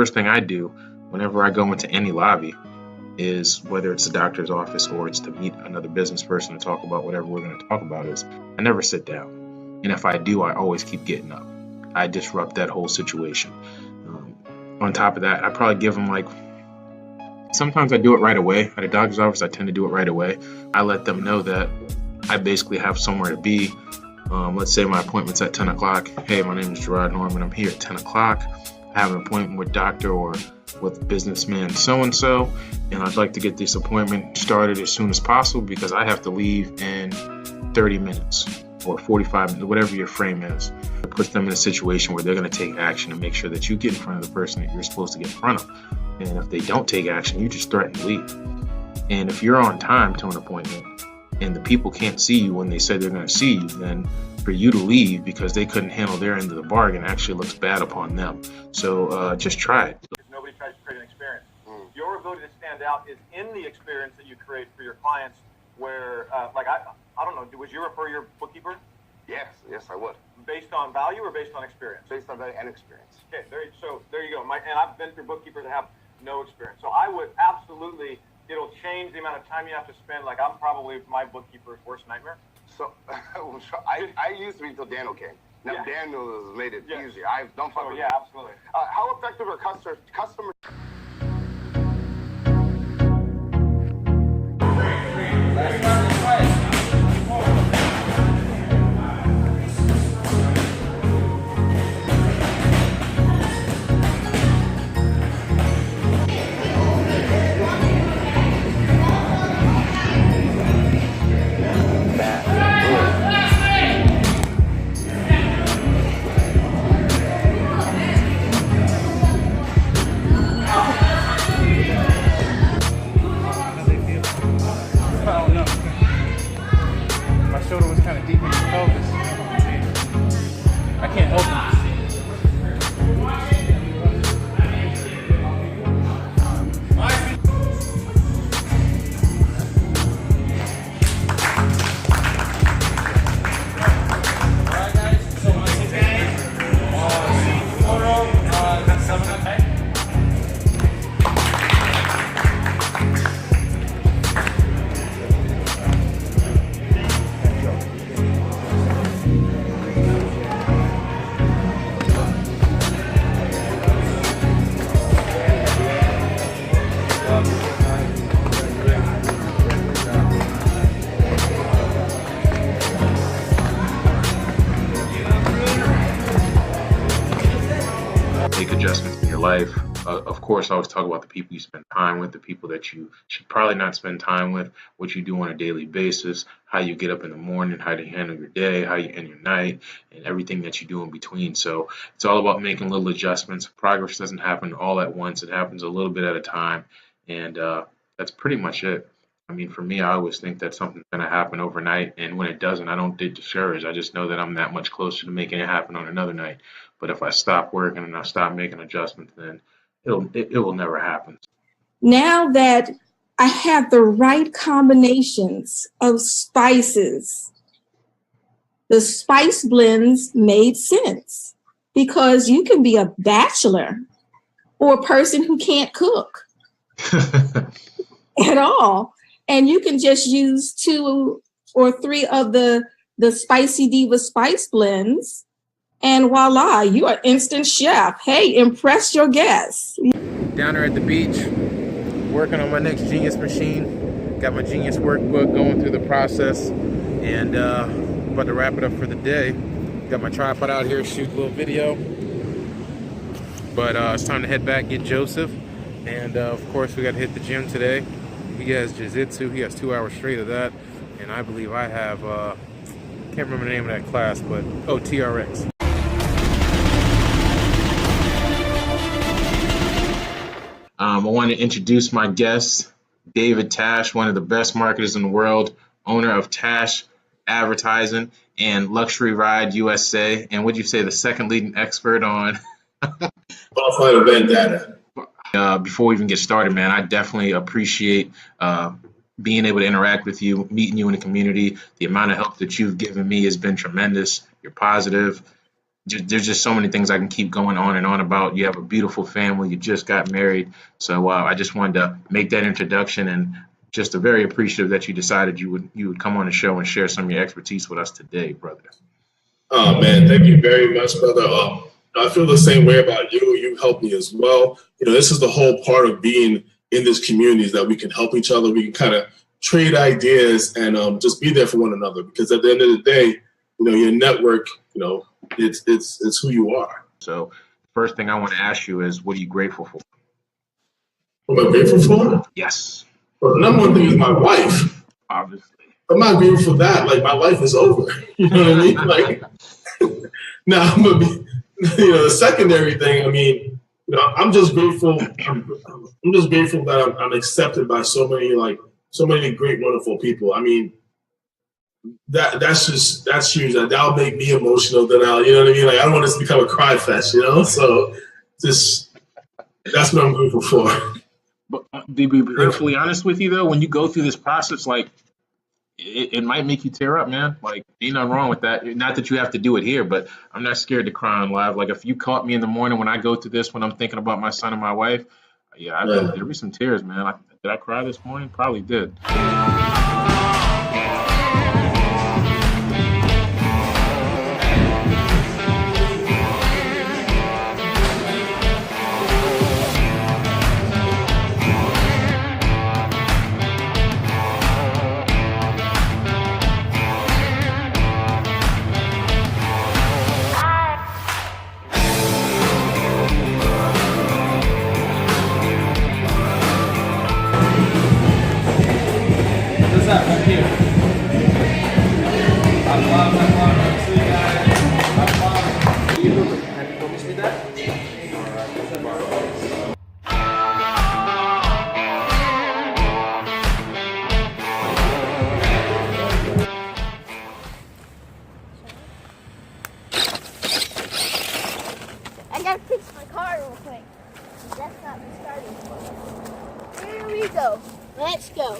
first thing I do whenever I go into any lobby is, whether it's the doctor's office or it's to meet another business person to talk about whatever we're going to talk about, is I never sit down. And if I do, I always keep getting up. I disrupt that whole situation. On top of that, I probably give them sometimes I do it right away. At a doctor's office, I tend to do it right away. I let them know that I basically have somewhere to be. Let's say my appointment's at 10 o'clock. Hey, my name is Gerard Norman. I'm here at 10 o'clock. I have an appointment with doctor or with businessman so-and-so, and I'd like to get this appointment started as soon as possible because I have to leave in 30 minutes or 45 minutes, whatever your frame is. It puts them in a situation where they're going to take action and make sure that you get in front of the person that you're supposed to get in front of. And if they don't take action, you just threaten to leave. And if you're on time to an appointment and the people can't see you when they say they're going to see you, then for you to leave because they couldn't handle their end of the bargain actually looks bad upon them. So just try it. Nobody tries to create an experience. Your ability to stand out is in the experience that you create for your clients where, I don't know, would you refer your bookkeeper? Yes, I would. Based on value or based on experience? Based on value and experience. Okay, there you go. And I've been through bookkeepers that have no experience. So I would absolutely, it'll change the amount of time you have to spend. I'm probably my bookkeeper's worst nightmare. So I used to be until Daniel came. Now Daniel has made it easier. I don't fuck with yeah, him. absolutely. How effective are customers? Make adjustments in your life. Of course, I always talk about the people you spend time with, the people that you should probably not spend time with, what you do on a daily basis, how you get up in the morning, how you handle your day, how you end your night, and everything that you do in between. So it's all about making little adjustments. Progress doesn't happen all at once. It happens a little bit at a time, and that's pretty much it. I mean, for me, I always think that something's going to happen overnight, and when it doesn't, I don't get discouraged. I just know that I'm that much closer to making it happen on another night. But if I stop working and I stop making adjustments, then it will never happen. Now that I have the right combinations of spices, the spice blends made sense because you can be a bachelor or a person who can't cook at all. And you can just use 2 or 3 of the Spicy Diva spice blends, and voila, you are instant chef. Hey, impress your guests. Down there at the beach, working on my next Genius machine. Got my Genius workbook, going through the process, and about to wrap it up for the day. Got my tripod out here, shoot a little video. But it's time to head back, get Joseph, and of course we got to hit the gym today. He has Jiu-Jitsu. He has 2 hours straight of that, and I believe I have can't remember the name of that class, but TRX. I want to introduce my guest, David Tash, one of the best marketers in the world, owner of Tash Advertising and Luxury Ride USA, and would you say the second leading expert on event data. Before we even get started, man, I definitely appreciate being able to interact with you, meeting you in the community. The amount of help that you've given me has been tremendous. You're positive. there's just so many things I can keep going on and on about. You have a beautiful family. You just got married. So I just wanted to make that introduction, and just very appreciative that you decided you would come on the show and share some of your expertise with us today, brother. Oh man, thank you very much, brother. I feel the same way about you. You helped me as well. This is the whole part of being in this community, is that we can help each other. We can kind of trade ideas and just be there for one another. Because at the end of the day, your network, it's who you are. So, first thing I want to ask you is, what are you grateful for? What am I grateful for? Yes. Well, the number one thing is my wife. Obviously. I'm not grateful for that. Like, my life is over. You know what I mean? Like, now, the secondary thing, I'm just grateful. I'm just grateful that I'm accepted by so many great, wonderful people. That's huge. That'll make me emotional. Then you know what I mean? Like, I don't want this to become a cry fest, So that's what I'm grateful for. But to be perfectly honest with you, though, when you go through this process, like, it might make you tear up, man. Like, ain't nothing wrong with that. Not that you have to do it here, but I'm not scared to cry on live. Like, if you caught me in the morning when I go through this, when I'm thinking about my son and my wife, there'll be some tears, man. Did I cry this morning? Probably did. I gotta fix my car real quick. That's not starting. Here we go. Let's go.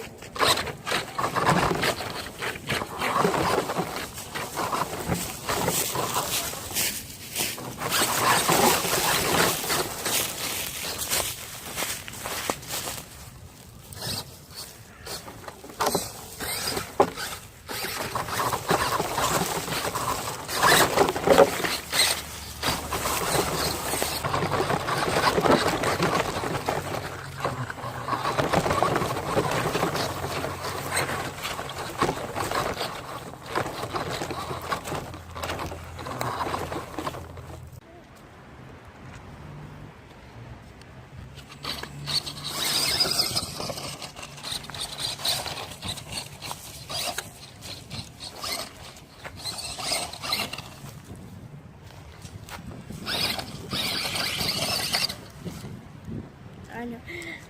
I know.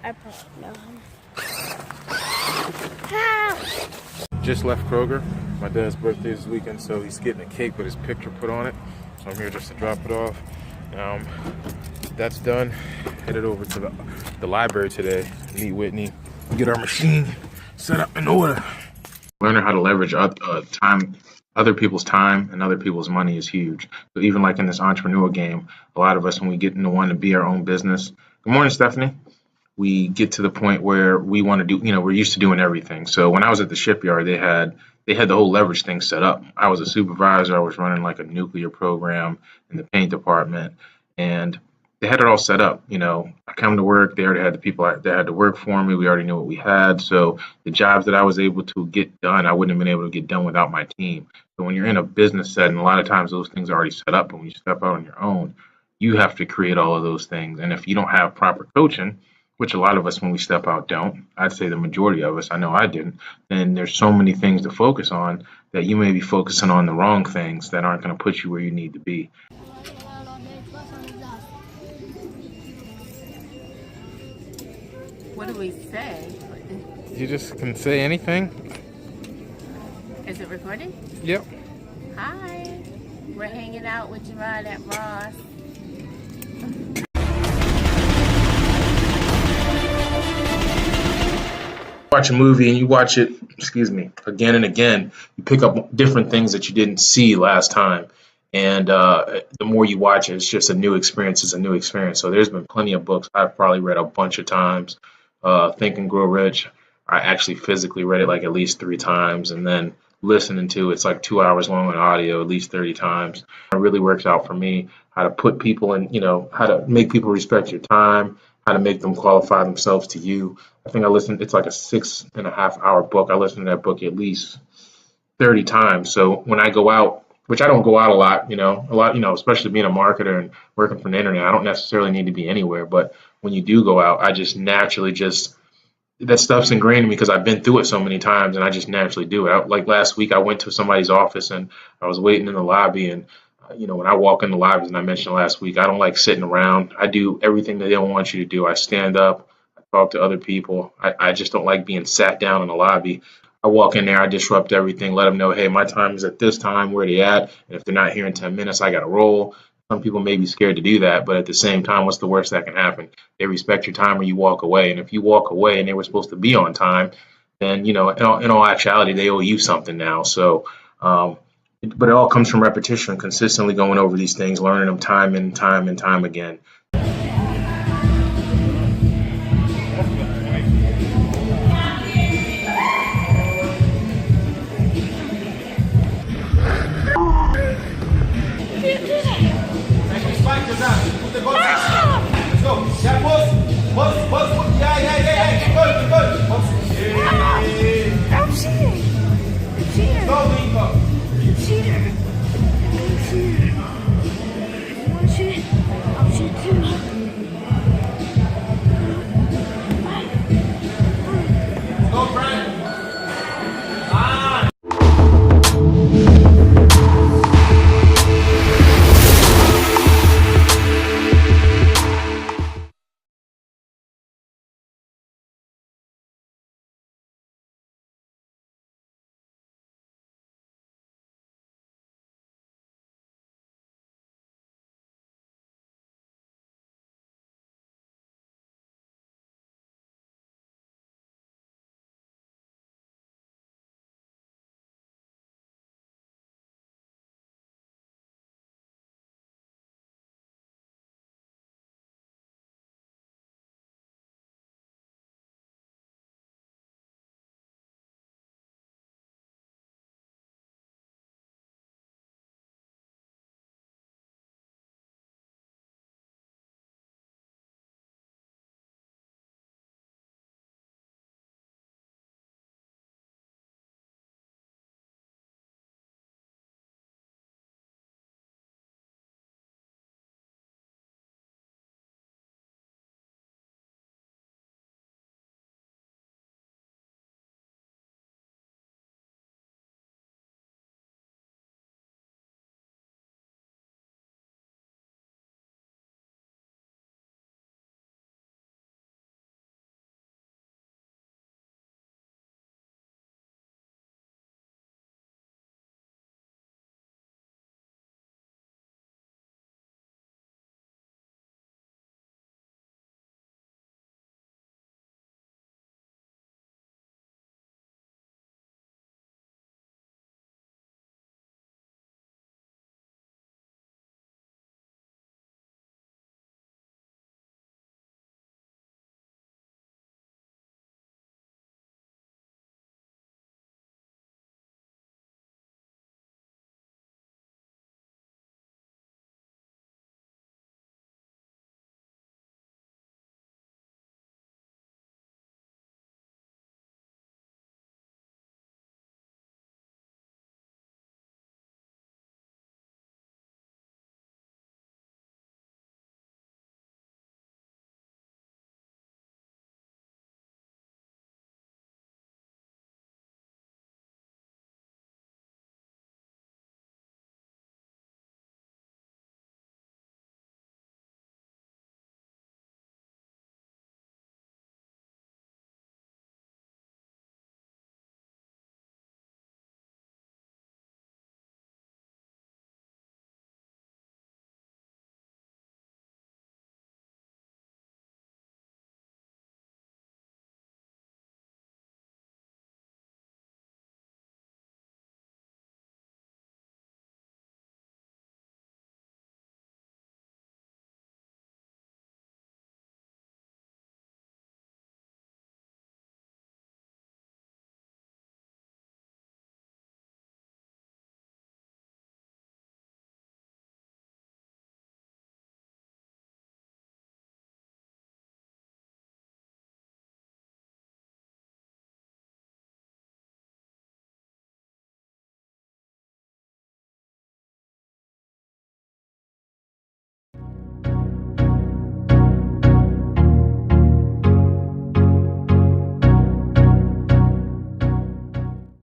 I probably know him. Just left Kroger. My dad's birthday is this weekend, so he's getting a cake with his picture put on it. So I'm here just to drop it off. That's done. Headed over to the library today. Meet Whitney. Get our machine set up in order. Learning how to leverage other people's time and other people's money is huge. So even like in this entrepreneur game, a lot of us, when we get into wanting to be our own business. Good morning, Stephanie. We get to the point where we want to do, we're used to doing everything. So when I was at the shipyard, they had the whole leverage thing set up. I was a supervisor. I was running like a nuclear program in the paint department, and they had it all set up. I come to work. They already had the people that had to work for me. We already knew what we had. So the jobs that I was able to get done, I wouldn't have been able to get done without my team. So when you're in a business setting, a lot of times those things are already set up. But when you step out on your own, you have to create all of those things. And if you don't have proper coaching, which a lot of us when we step out don't, I'd say the majority of us, I know I didn't, then there's so many things to focus on that you may be focusing on the wrong things that aren't going to put you where you need to be. What do we say? You just can say anything. Is it recording? Yep. Hi. We're hanging out with Gerard at Ross. Watch a movie and you watch it, again and again, you pick up different things that you didn't see last time. And the more you watch it, it's just a new experience. It's a new experience. So there's been plenty of books I've probably read a bunch of times. Think and Grow Rich, I actually physically read it like at least 3 times, and then listening to it's like 2 hours long on audio at least 30 times. It really works out for me how to put people in, how to make people respect your time, how to make them qualify themselves to you. I think it's like a 6.5 hour book. I listened to that book at least 30 times. So when I go out, which I don't go out a lot, especially being a marketer and working from the internet, I don't necessarily need to be anywhere. But when you do go out, I just naturally that stuff's ingrained in me because I've been through it so many times, and I just naturally do it. Like last week, I went to somebody's office and I was waiting in the lobby, and when I walk in the lobbies, and I mentioned last week, I don't like sitting around. I do everything that they don't want you to do. I stand up, I talk to other people. I just don't like being sat down in the lobby. I walk in there, I disrupt everything, let them know, hey, my time is at this time, where they at, and if they're not here in 10 minutes, I got to roll. Some people may be scared to do that, but at the same time, what's the worst that can happen? They respect your time or you walk away, and if you walk away and they were supposed to be on time, then, in all actuality, they owe you something now. So, but it all comes from repetition, consistently going over these things, learning them time and time and time again. I'm cheating.